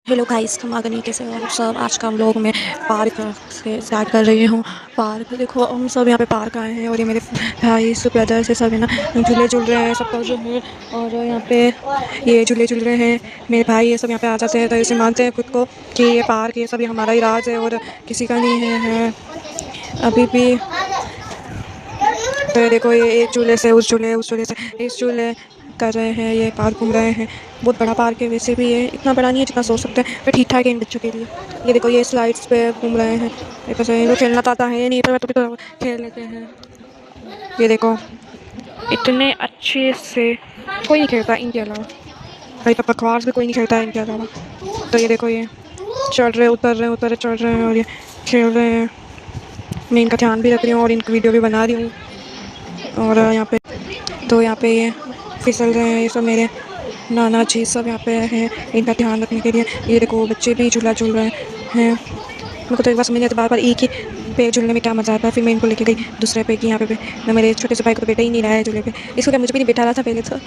Hello guys, हम आगे नीचे से और सब आज का हम लोग में पार्क से स्टार्ट कर रही हूँ। पार्क देखो, हम सब यहाँ पे पार्क आए हैं और ये मेरे भाई सब ब्रदर से सब है ना झूले झूल रहे हैं, सब कर रहे हैं। और यहाँ पे ये झूले झूल रहे हैं। मेरे भाई ये सब यहाँ पे आ जाते हैं तो ऐसे मानते हैं खुद को कि ये पार्क ये सब ये हमारा ही राज है और किसी का नहीं है अभी भी। तो ये देखो, ये एक झूले से उस झूले से इस झूले कर रहे हैं, ये पार्क घूम रहे हैं। बहुत बड़ा पार्क है, वैसे भी ये इतना बड़ा नहीं है जितना सोच सकते हैं, पर ठीक ठाक है इन बच्चों के लिए। ये देखो, ये स्लाइड्स पे घूम रहे हैं। ये बस इनको खेलना तो आता है ये नहीं, पर तो खेल लेते हैं। ये देखो, इतने अच्छे से कोई नहीं खेलता इनके अलावा। भाई तो बकवास भी कोई नहीं खेलता है इनके अलावा। तो ये देखो, ये चढ़ रहे उतर रहे उतर रहे चढ़ रहे हैं और ये खेल रहे हैं। मैं इनका ध्यान भी रख रही हूँ और इनकी वीडियो भी बना रही हूँ। और यहाँ पे ये फिसल रहे हैं, ये सब मेरे नाना जी सब यहाँ पे हैं इनका ध्यान रखने के लिए। ये देखो, बच्चे भी झूला झूल रहे हैं। मेरे को तो एक बार समझ नहीं आता, बार बार एक ही पे झूलने में क्या मज़ा आता है। फिर मैं इनको लेके गई दूसरे पे कि यहाँ पे मैं मेरे छोटे से भाई को तो बैठा ही नहीं रहा है झूले पे। इसको क्या मुझे भी नहीं बैठा रहा था पहले तो,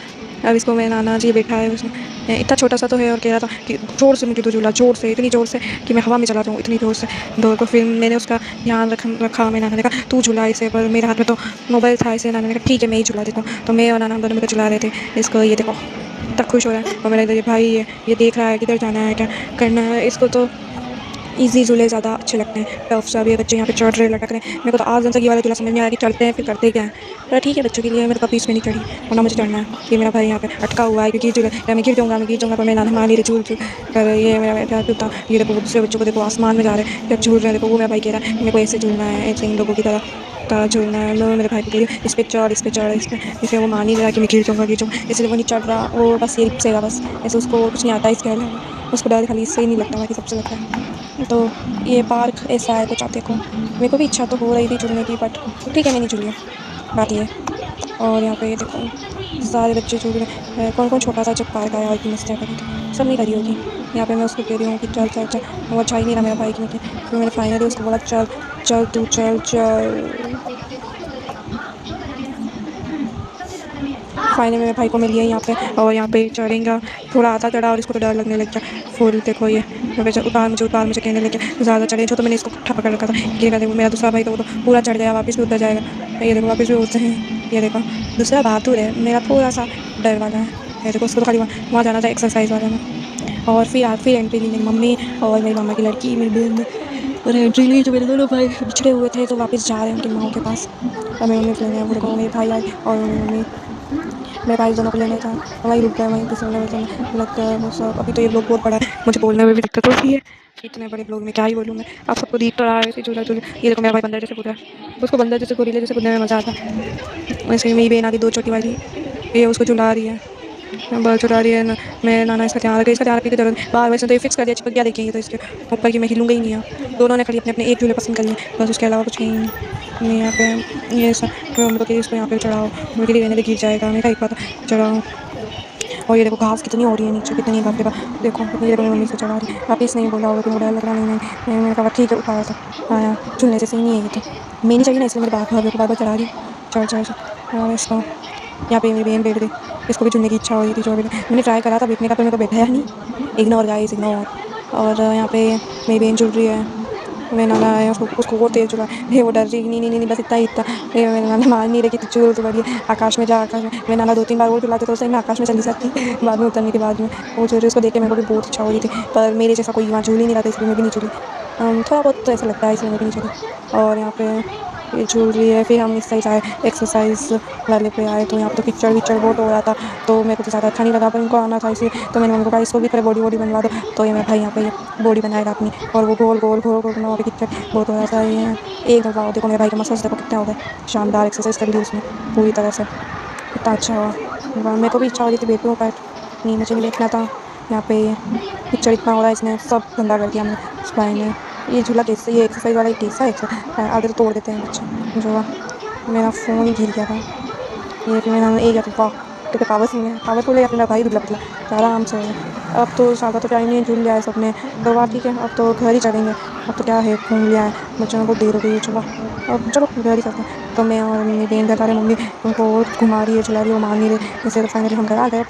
अब इसको मेरे नाना जी बैठा है उसमें। इतना छोटा सा तो है और कह रहा था कि ज़ोर से मुझे तो झूला, ज़ोर से, इतनी ज़ोर से कि मैं हवा में चला जाऊँ, इतनी ज़ोर से दौड़ को। फिर मैंने उसका ध्यान रखा। मैं नाना ने कहा तू झूला इसे, पर मेरे हाथ में तो मोबाइल था इसे। नाना ने कहा ठीक है मैं ही झूला देता हूँ। तो मैं और नाना हम दोनों मिलकर झुला रहे थे इसको। ये देखो इतना खुश हो रहा है। और मेरा इधर भाई ये देख रहा है किधर जाना है, क्या करना है। इसको तो ईज़ी झूले ज़्यादा अच्छे लगते हैं। टफ सा भी है, बच्चे यहाँ पे चढ़ रहे लटक रहे हैं। मेरे को तो आज तक ये वाला झूला समझ नहीं आया कि चढ़ते हैं फिर करते क्या है। पर ठीक है, बच्चों के लिए मेरे कभी इसमें नहीं चढ़ी, वरना मुझे चढ़ना है। ये मेरा भाई यहाँ पे अटका हुआ है क्योंकि झूले मैं गिर जाऊँगा, पर मैं नाना मान रही झूल कर। ये मेरा बेटा टूटा। ये देखो दूसरे बच्चों को देखो आसमान में जा रहे हैं जब झूल रहे हैं। देखो वो मेरा भाई कह रहा है मेरे को ऐसे झूलना है, ऐसे इन लोगों की तरह झूलना है। मैं मेरे भाई को कह रही हूँ इस पर चढ़ इसे वो मान ही रहा कि मैं गिर जाऊँगा इसलिए वो नहीं चढ़ रहा। वो बस ये रिप्सेगा बस, ऐसे उसको कुछ नहीं आता इसके अलावा। उसको डर खाली इससे ही नहीं लगता, बाकी सबसे लगता है। तो ये पार्क ऐसा है कुछ। आप देखो, मेरे को भी इच्छा तो हो रही थी झूलने की, बट ठीक है मैं नहीं झूली, बात ये। और यहाँ पे ये देखो सारे बच्चे झूल रहे हैं। कौन कौन छोटा सा जब पार्क आया और की मस्तियाँ करी थी, सब नहीं करी होगी। यहाँ पे मैं उसको कह रही हूँ कि चल चल चल, वो अच्छा ही नहीं रहा मेरा भाई की। फिर मैंने फाइनली उसको बोला चल चल तू चल चल। फाइनली मेरे भाई को मिल गया यहाँ पे। और यहाँ पे चढ़ेगा, थोड़ा आता चढ़ा और इसको तो डर लगने लग गया फुल। देखो ये उतार मुझे कहने लगे ज़्यादा चढ़े जो, तो मैंने इसको इकट्ठा पकड़ रखा था गिरेगा। देखो मेरा दूसरा भाई तो वो तो पूरा चढ़ गया, वापस भी उतर जाएगा। ये देखो वापस भी उठते हैं। ये देखो दूसरा बहादुर है, मेरा थोड़ा सा डर वाला है। ये देखो उसको तो खाली वहाँ जाना था एक्सरसाइज वाला में। और फिर एंट्री ली मेरी मम्मी और मेरी मामा की लड़की मेरी बहन। और एंट्री ली तो मेरे दोनों भाई बिछड़े हुए थे तो वापस जा रहे हैं उनकी माओ के पास। और मेरी मम्मी को लेने, वो देखो मेरे भाई आए और मेरी मम्मी मेरे भाई दोनों को लेने था। वहीं रुक गए, वहीं फिसलने वसलने लग गए वो सब। अभी तो ये ब्लॉग बहुत बड़ा है, मुझे बोलने में भी दिक्कत होती है। इतने बड़े ब्लॉग में क्या ही बोलूँ मैं, आप सबको दिख तो रहा है झूला झूले। ये देखो मेरा भाई बंदर जैसे कूद रहा है, उसको बंदर जैसे गोरीले जैसे कूदने में मज़ा आता है। वैसे ही मेरी बहन आती दो छोटी वाली, ये उसको झुला रही है, बस चुरा रही है ना। मैं नाना इसका ध्यान रखने की जरूरत बाहर। वैसे तो ये फिक्स कर दिया चिपक गया, देखेंगे तो इसके ऊपर की मैं हिलूंगा ही नहीं। यहाँ दोनों ने खाली अपने अपने एक झूले पसंद कर लिए, बस उसके अलावा कुछ नहीं यहाँ पे। ये सब तो मेरे को इसको यहाँ पे चढ़ाओ, मेरे लिए रहने गिर जाएगा। मैं एक बार चढ़ाओ। और ये देखो घास कितनी हो रही है नीचे, कितनी बाप रे बाप। देखो ये देखो मम्मी से चढ़ा रही है। वापिस नहीं बोला होगा कि मुझे डर लग रहा नहीं। मैंने कहा ठीक है उठाया था आया झूलने से सही नहीं है ये तो। मैं नहीं चाहिए ना, इसलिए मेरे भाभी को बार बार चढ़ा रही चढ़। और इसको यहाँ पे मेरी बहन बैठ गई, इसको भी झूलने की इच्छा हो रही थी। जो मैंने ट्राई करा था बैठने का, पर मेरे को बैठाया नहीं। Ignore guys ignore. और यहाँ पे मेरी बहन झूल रही है, मेरे नाना आया उसको वो तेज झूला है। वो डर रही नहीं बस इतना ही इतना। मेरे नाना मान नहीं रहे कि झूल तो बढ़िया आकाश में जा। आकाश में मेरे नाना 2-3 बार वो झुलाते तो उससे मैं आकाश में चली सकती बाद में उतरने के बाद में। वो झूल रही उसको देख के मेरे को भी बहुत इच्छा हो रही थी, पर मेरे जैसा कोई वहाँ झूल ही नहीं रहा था, इसलिए मैं भी नहीं झूली। थोड़ा बहुत तो ऐसा लगता है इसलिए मैं भी नहीं झूली। और यहाँ पे ये झूल रही है। फिर हम इस साइड आए एक्सरसाइज वाले पे आए, तो यहाँ पे तो कीचड़ बहुत हो रहा था, तो मेरे को तो ज़्यादा अच्छा नहीं लगा, पर इनको आना था इसलिए। तो मैंने उनको कहा इसको भी थोड़ा बॉडी बनवा दो। तो ये मेरा भाई यहाँ पे बॉडी बनाएगा अपनी, और वो गोल वहाँ पे कीचड़ बहुत हो रहा था। ये एक दफ़ा देखो मेरे भाई का मसल्स देखो कितना हो गए, शानदार एक्सरसाइज कर ली उसने पूरी तरह से, कितना अच्छा हुआ। मेरे को भी इच्छा हो रही थी बैठूँ, बट नहीं मुझे नहीं बैठना था। यहाँ पे कीचड़ इतना हो रहा है, इसने सब गंदा कर दिया हमने स्पाई में। ये झूला कैसे, ये एक्सरसाइज वाला कैसा है, आधे तो तोड़ देते हैं बच्चे। जो मेरा फ़ोन ही गिर गया था। ये फिर मैंने एक वाह तो पावरफुल है या फिर मेरा भाई दुबला पतला तो आराम से है। अब तो ज़्यादा तो टाइम नहीं झूल लिया है सबने, तो वाह ठीक है अब तो घर ही चलेंगे। अब तो क्या है घूम लिया है बच्चों में, बहुत देर हो गई है। चलो अब चलो घर ही चलते हैं। तो मैं और मेरी बहन घर आ रहे, मम्मी उनको घुमा रही है चला रही है, वो मान नहीं रहे। इसलिए तो फाइनली हम घर आ गए।